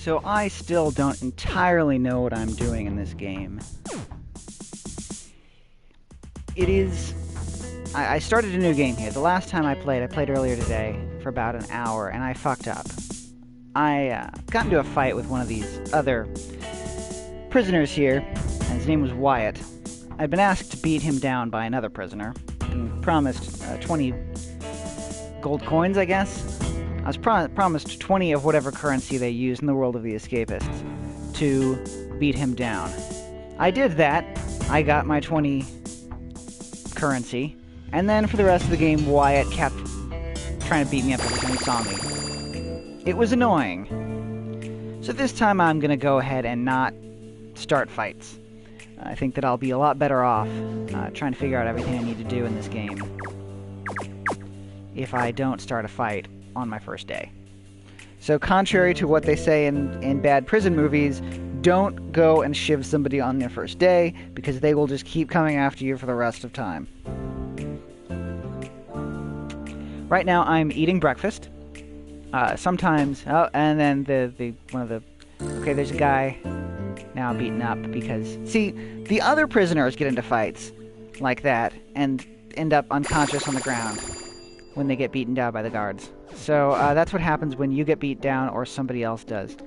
So I still don't entirely know what I'm doing in this game. It is... I started a new game here. The last time I played earlier today for about an hour, and I fucked up. I got into a fight with one of these other prisoners here, and his name was Wyatt. I'd been asked to beat him down by another prisoner, and promised 20 gold coins, I guess. I was promised 20 of whatever currency they use in the world of the Escapists to beat him down. I did that. I got my 20 currency, and then for the rest of the game, Wyatt kept trying to beat me up every time he saw me. It was annoying. So this time I'm going to go ahead and not start fights. I think that I'll be a lot better off trying to figure out everything I need to do in this game if I don't start a fight on my first day. So contrary to what they say in bad prison movies, don't go and shiv somebody on their first day, because they will just keep coming after you for the rest of time. Right now I'm eating breakfast. Sometimes, and then okay, there's a guy now beaten up because, see, the other prisoners get into fights like that and end up unconscious on the ground when they get beaten down by the guards. So that's what happens when you get beat down or somebody else does.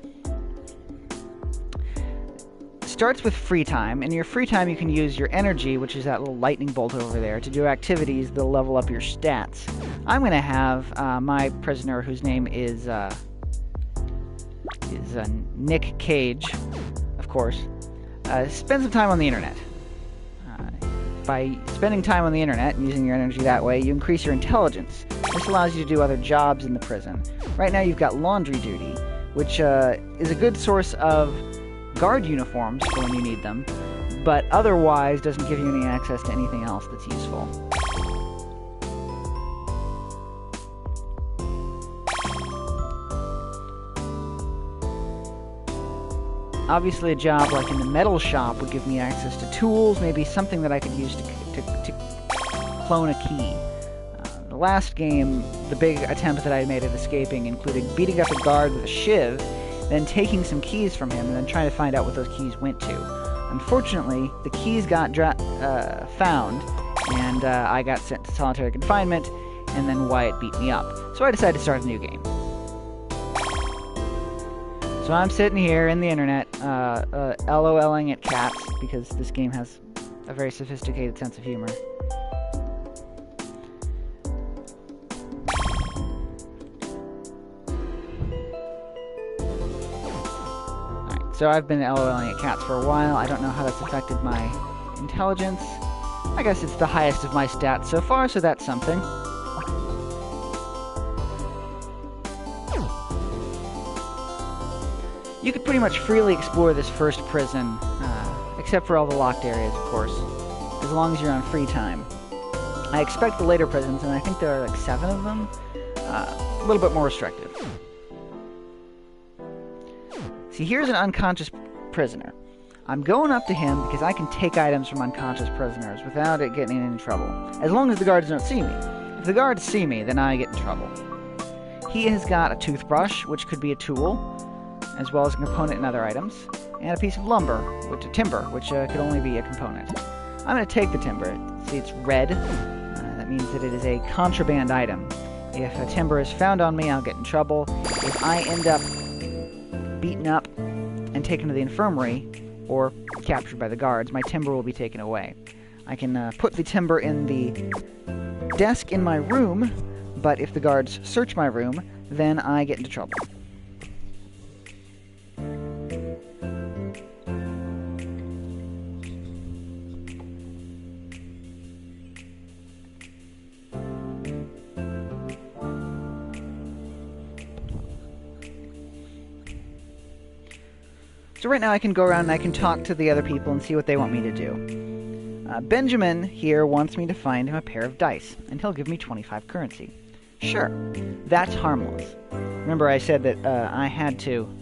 Starts with free time. In your free time, you can use your energy, which is that little lightning bolt over there, to do activities that'll level up your stats. I'm going to have my prisoner, whose name is Nick Cage, of course, spend some time on the internet. By spending time on the internet and using your energy that way, you increase your intelligence. This allows you to do other jobs in the prison. Right now you've got laundry duty, which is a good source of guard uniforms for when you need them, but otherwise doesn't give you any access to anything else that's useful. Obviously a job like in the metal shop would give me access to tools, maybe something that I could use to clone a key. The last game, the big attempt that I made at escaping included beating up a guard with a shiv, then taking some keys from him, and then trying to find out what those keys went to. Unfortunately, the keys got found, and I got sent to solitary confinement, and then Wyatt beat me up. So I decided to start a new game. So I'm sitting here in the internet, LOLing at cats, because this game has a very sophisticated sense of humor. Alright, so I've been LOLing at cats for a while. I don't know how that's affected my intelligence. I guess it's the highest of my stats so far, so that's something. You could pretty much freely explore this first prison, except for all the locked areas, of course, as long as you're on free time. I expect the later prisons, and I think there are like 7 of them, a little bit more restrictive. See, here's an unconscious prisoner. I'm going up to him because I can take items from unconscious prisoners without it getting in any trouble, as long as the guards don't see me. If the guards see me, then I get in trouble. He has got a toothbrush, which could be a tool, as well as a component in other items, and a piece of timber, which could only be a component. I'm going to take the timber. See, it's red. That means that it is a contraband item. If a timber is found on me, I'll get in trouble. If I end up beaten up and taken to the infirmary, or captured by the guards, my timber will be taken away. I can put the timber in the desk in my room, but if the guards search my room, then I get into trouble. So right now I can go around and I can talk to the other people and see what they want me to do. Benjamin here wants me to find him a pair of dice, and he'll give me 25 currency. Sure, that's harmless. Remember I said that I had to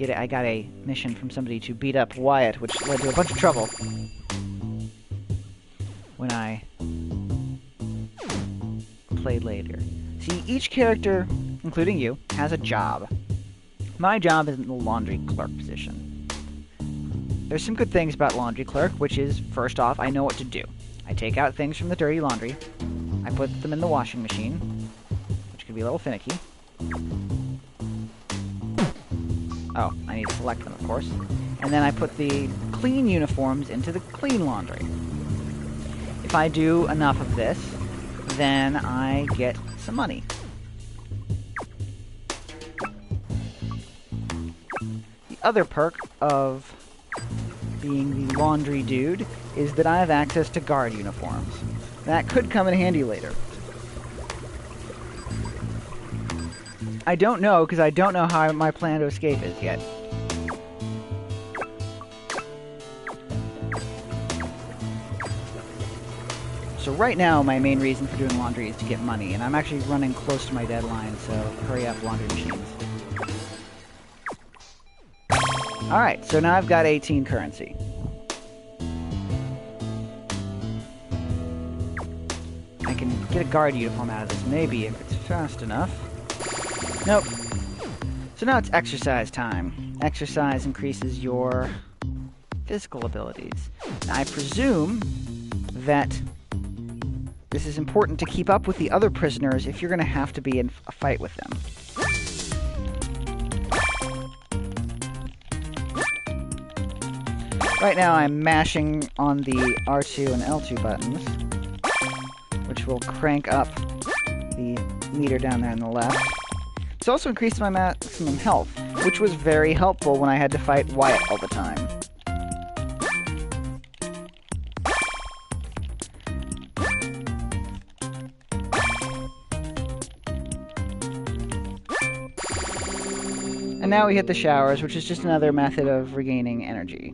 I got a mission from somebody to beat up Wyatt, which led to a bunch of trouble when I played later. See, each character, including you, has a job. My job is in the laundry clerk position. There's some good things about laundry clerk, which is, first off, I know what to do. I take out things from the dirty laundry, I put them in the washing machine, which can be a little finicky. Oh, I need to select them, of course. And then I put the clean uniforms into the clean laundry. If I do enough of this, then I get some money. The other perk of being the laundry dude is that I have access to guard uniforms. That could come in handy later. I don't know, because I don't know how my plan to escape is yet. So right now, my main reason for doing laundry is to get money, and I'm actually running close to my deadline, so hurry up, laundry machines. Alright, so now I've got 18 currency. I can get a guard uniform out of this, maybe, if it's fast enough. Nope. So now it's exercise time. Exercise increases your physical abilities. Now, I presume that this is important to keep up with the other prisoners if you're going to have to be in a fight with them. Right now I'm mashing on the R2 and L2 buttons, which will crank up the meter down there on the left. It's also increased my maximum health, which was very helpful when I had to fight Wyatt all the time. And now we hit the showers, which is just another method of regaining energy.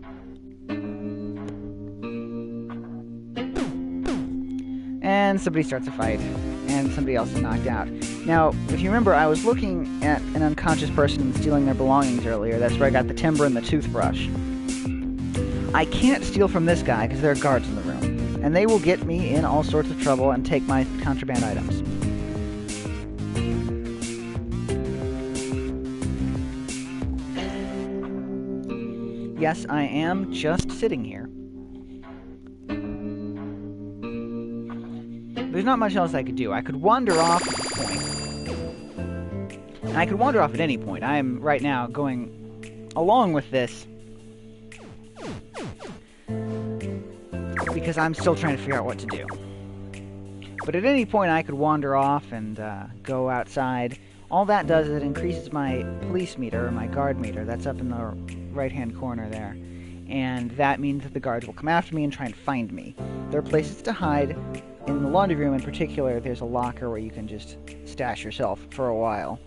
And somebody starts a fight, and somebody else is knocked out. Now, if you remember, I was looking at an unconscious person stealing their belongings earlier. That's where I got the timber and the toothbrush. I can't steal from this guy because there are guards in the room, and they will get me in all sorts of trouble and take my contraband items. Yes, I am just sitting here. There's not much else I could do. I could wander off at this point. And I could wander off at any point. I am right now going along with this because I'm still trying to figure out what to do. But at any point I could wander off and go outside. All that does is it increases my police meter, or my guard meter. That's up in the right-hand corner there. And that means that the guards will come after me and try and find me. There are places to hide. In the laundry room in particular, there's a locker where you can just stash yourself for a while.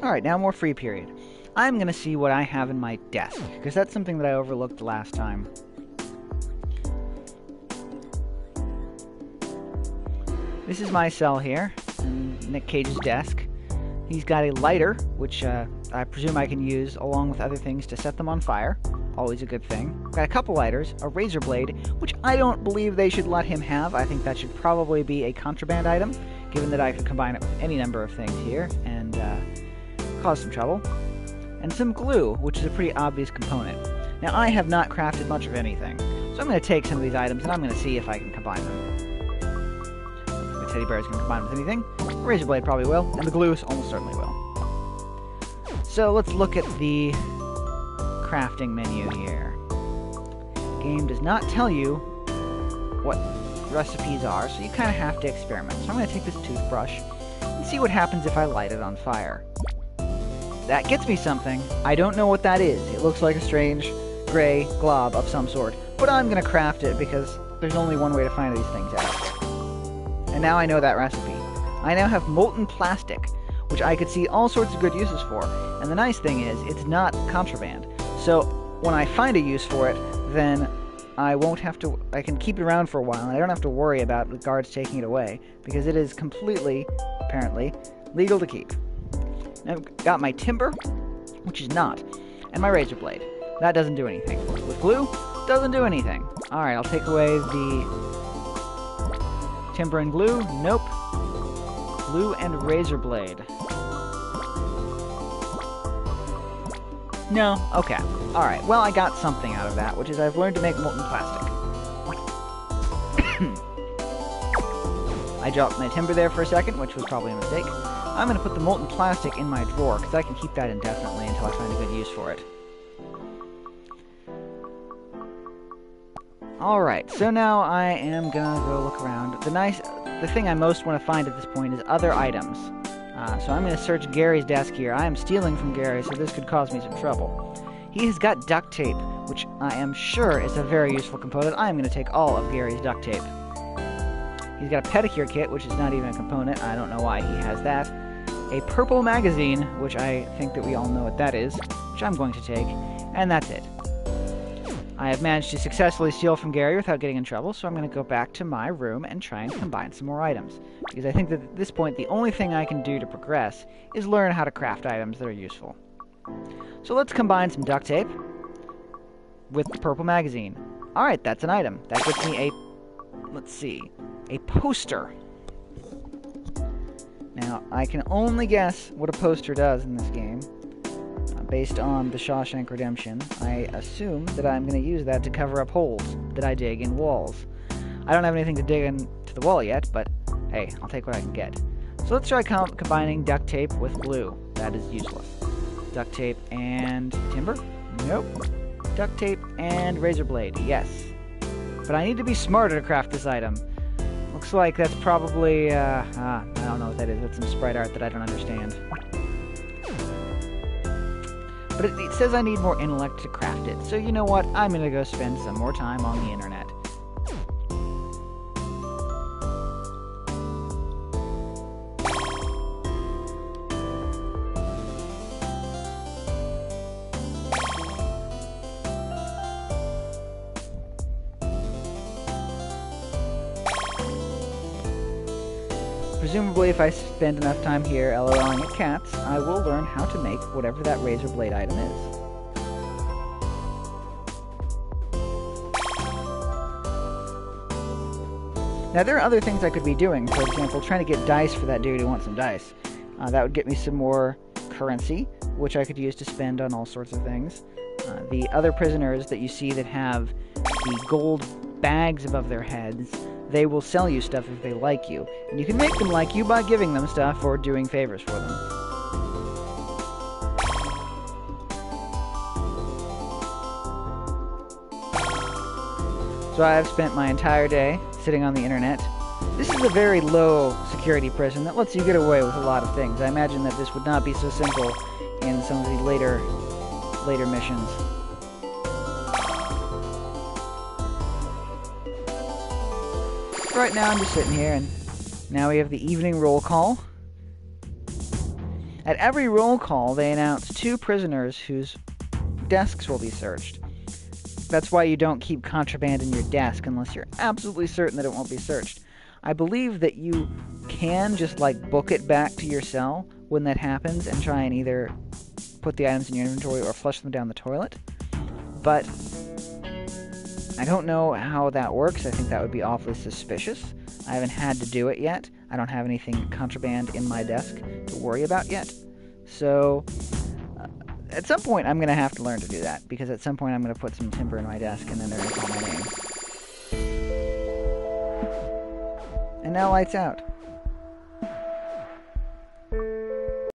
Alright, now more free period. I'm going to see what I have in my desk, because that's something that I overlooked last time. This is my cell here, and Nick Cage's desk. He's got a lighter, which I presume I can use along with other things to set them on fire. Always a good thing. Got a couple lighters, a razor blade, which I don't believe they should let him have. I think that should probably be a contraband item, given that I could combine it with any number of things here and cause some trouble. And some glue, which is a pretty obvious component. Now, I have not crafted much of anything, so I'm going to take some of these items and I'm going to see if I can combine them. The teddy bear is going to combine with anything. The razor blade probably will, and the glue almost certainly will. So let's look at the crafting menu here. The game does not tell you what recipes are, so you kind of have to experiment. So I'm going to take this toothbrush and see what happens if I light it on fire. That gets me something. I don't know what that is. It looks like a strange gray glob of some sort, but I'm going to craft it because there's only one way to find these things out. And now I know that recipe. I now have molten plastic, which I could see all sorts of good uses for. And the nice thing is, it's not contraband. So when I find a use for it, then I won't have to, I can keep it around for a while, and I don't have to worry about the guards taking it away, because it is completely, apparently, legal to keep. I've got my timber, which is not, and my razor blade. That doesn't do anything. With glue, Doesn't do anything. Alright, I'll take away the timber and glue. Nope. Glue and razor blade. No. Okay. Alright, well, I got something out of that, which is I've learned to make molten plastic. I dropped my timber there for a second, which was probably a mistake. I'm going to put the molten plastic in my drawer, because I can keep that indefinitely until I find a good use for it. Alright, so now I am gonna go look around. The thing I most want to find at this point is other items. So I'm gonna search Gary's desk here. I am stealing from Gary, so this could cause me some trouble. He has got duct tape, which I am sure is a very useful component. I am gonna take all of Gary's duct tape. He's got a pedicure kit, which is not even a component. I don't know why he has that. A purple magazine, which I think that we all know what that is, which I'm going to take, and that's it. I have managed to successfully steal from Gary without getting in trouble, so I'm going to go back to my room and try and combine some more items. Because I think that at this point, the only thing I can do to progress is learn how to craft items that are useful. So let's combine some duct tape with the purple magazine. Alright, that's an item. That gets me a poster. Now, I can only guess what a poster does in this game. Based on the Shawshank Redemption, I assume that I'm going to use that to cover up holes that I dig in walls. I don't have anything to dig into the wall yet, but hey, I'll take what I can get. So let's try combining duct tape with glue. That is useless. Duct tape and timber? Nope. Duct tape and razor blade, yes. But I need to be smarter to craft this item. Looks like that's probably, I don't know what that is. That's some sprite art that I don't understand. But it says I need more intellect to craft it. So you know what? I'm going to go spend some more time on the internet. Presumably, if I spend enough time here LOLing at cats, I will learn how to make whatever that razor blade item is. Now, there are other things I could be doing. For example, trying to get dice for that dude who wants some dice. That would get me some more currency, which I could use to spend on all sorts of things. The other prisoners that you see that have the gold bags above their heads, they will sell you stuff if they like you. And you can make them like you by giving them stuff or doing favors for them. So I have spent my entire day sitting on the internet. This is a very low security prison that lets you get away with a lot of things. I imagine that this would not be so simple in some of the later missions. Right now I'm just sitting here, and now we have the evening roll call. At every roll call, they announce 2 prisoners whose desks will be searched. That's why you don't keep contraband in your desk unless you're absolutely certain that it won't be searched. I believe that you can just, book it back to your cell when that happens and try and either put the items in your inventory or flush them down the toilet. But I don't know how that works. I think that would be awfully suspicious. I haven't had to do it yet. I don't have anything contraband in my desk to worry about yet. So, at some point I'm going to have to learn to do that, because at some point I'm going to put some timber in my desk and then they're going to call my name. And now lights out.